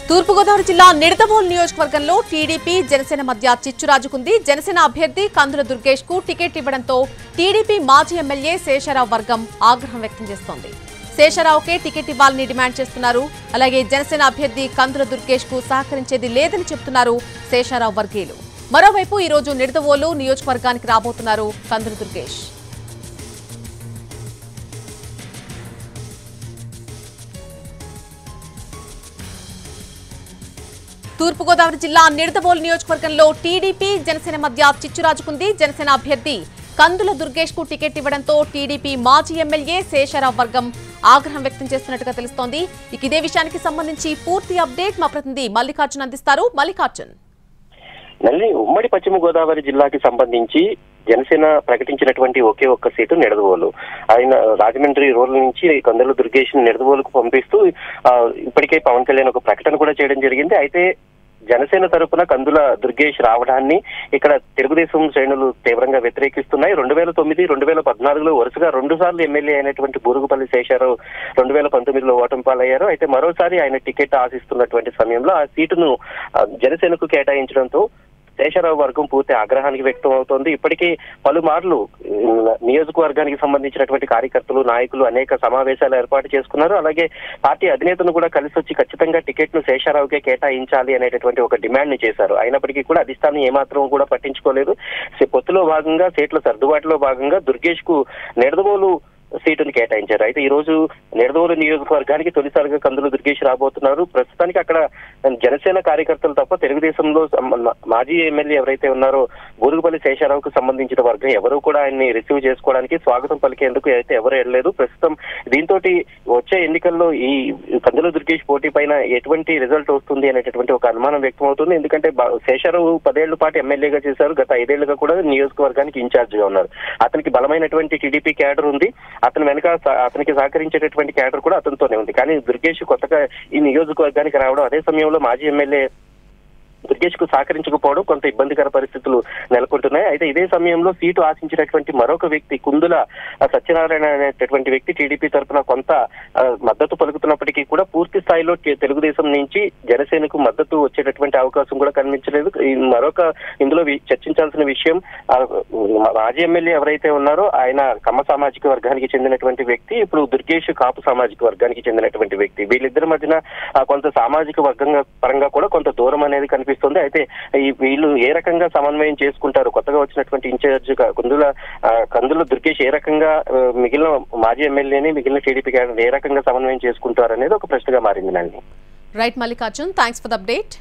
తూర్పుగోదావరి జిల్లా నిడదవోలు నియోజకవర్గంలో టీడీపీ జనసేన మధ్య చిచ్చురాజుకుంది. జనసేన అభ్యర్థి కందుల దుర్గేష్ కు టికెట్ ఇవ్వడంతో టీడీపీ మాజీ ఎమ్మెల్యే శేషరావు వర్గం ఆగ్రహం వ్యక్తం చేస్తోంది. శేషరావుకే టికెట్ ఇవ్వాలని డిమాండ్ చేస్తున్నారు. అలాగే జనసేన అభ్యర్థి కందుల దుర్గేష్ కు సహకరించేది లేదని చెబుతున్నారు శేషరావు వర్గీయులు. మరోవైపు ఈ రోజు నిడదవోలు నియోజకవర్గానికి రాబోతున్నారు కందుల దుర్గేష్. తూర్పుగోదావరి జిల్లా నిడదవోలు నియోజకవర్గంలో టీడీపీ జనసేన మధ్య చిచ్చురాజుకుంది. జనసేన అభ్యర్థి కందుల దుర్గేష్ కు టికెట్ ఇవ్వడంతో టీడీపీ మాజీ ఎమ్మెల్యే శేషరావు వర్గం ఆగ్రహం వ్యక్తం చేస్తున్నట్టుగా తెలుస్తోంది. ఇదే విషయానికి సంబంధించి పూర్తి అప్డేట్ మా ప్రతినిధి మల్లికార్జున్ అందిస్తారు. మల్లికార్జున్, ఉమ్మడి పశ్చిమ గోదావరి జిల్లాకి సంబంధించి జనసేన ప్రకటించినటువంటి ఒకే ఒక్క సీటు నిడదవోలు. ఆయన రాజమండ్రి రోడ్ల నుంచి కందుల దుర్గేష్ నిడదవోలుకు పంపిస్తూ ఇప్పటికే పవన్ కళ్యాణ్ ఒక ప్రకటన కూడా చేయడం జరిగింది. అయితే జనసేన తరపున కందుల దుర్గేష్ రావడాన్ని ఇక్కడ తెలుగుదేశం శ్రేణులు తీవ్రంగా వ్యతిరేకిస్తున్నాయి. 2009, 2014లో వరుసగా 2 సార్లు ఎమ్మెల్యే అయినటువంటి బూరుగుపల్లి శేషరావు 2019లో ఓటమి పాలయ్యారు. అయితే మరోసారి ఆయన టికెట్ ఆశిస్తున్నటువంటి సమయంలో ఆ సీటును జనసేనకు కేటాయించడంతో శేషరావు వర్గం పూర్తి ఆగ్రహానికి వ్యక్తం అవుతోంది. ఇప్పటికీ పలుమార్లు నియోజకవర్గానికి సంబంధించినటువంటి కార్యకర్తలు, నాయకులు అనేక సమావేశాలు ఏర్పాటు చేసుకున్నారు. అలాగే పార్టీ అధినేతను కూడా కలిసి వచ్చి ఖచ్చితంగా టికెట్ ను శేషరావుకే కేటాయించాలి అనేటటువంటి ఒక డిమాండ్ ని చేశారు. అయినప్పటికీ కూడా అధిష్టానం ఏమాత్రం కూడా పట్టించుకోలేదు. పొత్తులో భాగంగా సీట్ల సర్దుబాటులో భాగంగా దుర్గేష్ కు నిడదవోలు సీటును కేటాయించారు. అయితే ఈ రోజు నిడదవోలు నియోజకవర్గానికి తొలిసారిగా కందుల దుర్గేష్ రాబోతున్నారు. ప్రస్తుతానికి అక్కడ జనసేన కార్యకర్తలు తప్ప తెలుగుదేశంలో మాజీ ఎమ్మెల్యే ఎవరైతే ఉన్నారో బూరుగుపల్లి శేషరావుకు సంబంధించిన వర్గం ఎవరూ కూడా ఆయన్ని రిసీవ్ చేసుకోవడానికి, స్వాగతం పలికేందుకు అయితే ఎవరు వెళ్ళలేదు. ప్రస్తుతం దీంతో వచ్చే ఎన్నికల్లో ఈ కందుల దుర్గేష్ పోటీ పైన ఎటువంటి రిజల్ట్ వస్తుంది అనేటటువంటి ఒక అనుమానం వ్యక్తం అవుతుంది. ఎందుకంటే శేషరావు 10 ఏళ్ల పాటు ఎమ్మెల్యేగా చేశారు. గత 5 ఏళ్లుగా కూడా నియోజకవర్గానికి ఇన్ఛార్జ్ గా ఉన్నారు. అతనికి బలమైనటువంటి టీడీపీ క్యాడర్ ఉంది. అతని వెనక అతనికి సహకరించేటటువంటి క్యాడర్ కూడా అతనితోనే ఉంది. కానీ దుర్గేష్ కొత్తగా ఈ నియోజకవర్గానికి రావడం, అదే సమయంలో మాజీ ఎమ్మెల్యే దుర్గేష్ కు సహకరించకపోవడం కొంత ఇబ్బందికర పరిస్థితులు నెలకొంటున్నాయి. అయితే ఇదే సమయంలో సీటు ఆశించినటువంటి మరొక వ్యక్తి కుందుల సత్యనారాయణ అనేటటువంటి వ్యక్తి టీడీపీ తరఫున కొంత మద్దతు పలుకుతున్నప్పటికీ కూడా పూర్తి స్థాయిలో తెలుగుదేశం నుంచి జనసేనకు మద్దతు వచ్చేటటువంటి అవకాశం కూడా కనిపించలేదు. ఇందులో చర్చించాల్సిన విషయం, మాజీ ఎమ్మెల్యే ఎవరైతే ఉన్నారో ఆయన కమ్మ సామాజిక వర్గానికి చెందినటువంటి వ్యక్తి, ఇప్పుడు దుర్గేష్ కాపు సామాజిక వర్గానికి చెందినటువంటి వ్యక్తి. వీళ్ళిద్దరి మధ్యన కొంత సామాజిక వర్గంగా పరంగా కూడా కొంత దూరం అనేది కనిపిస్తుంది. అయితే వీళ్ళు ఏ రకంగా సమన్వయం చేసుకుంటారు, కొత్తగా వచ్చినటువంటి ఇన్ఛార్జ్ కందుల దుర్గేష్ ఏ రకంగా మిగిలిన మాజీ ఎమ్మెల్యేని, మిగిలిన టీడీపీ ఏ రకంగా సమన్వయం చేసుకుంటారు అనేది ఒక ప్రశ్నగా మారింది. Right Mallikarjun, thanks for the update.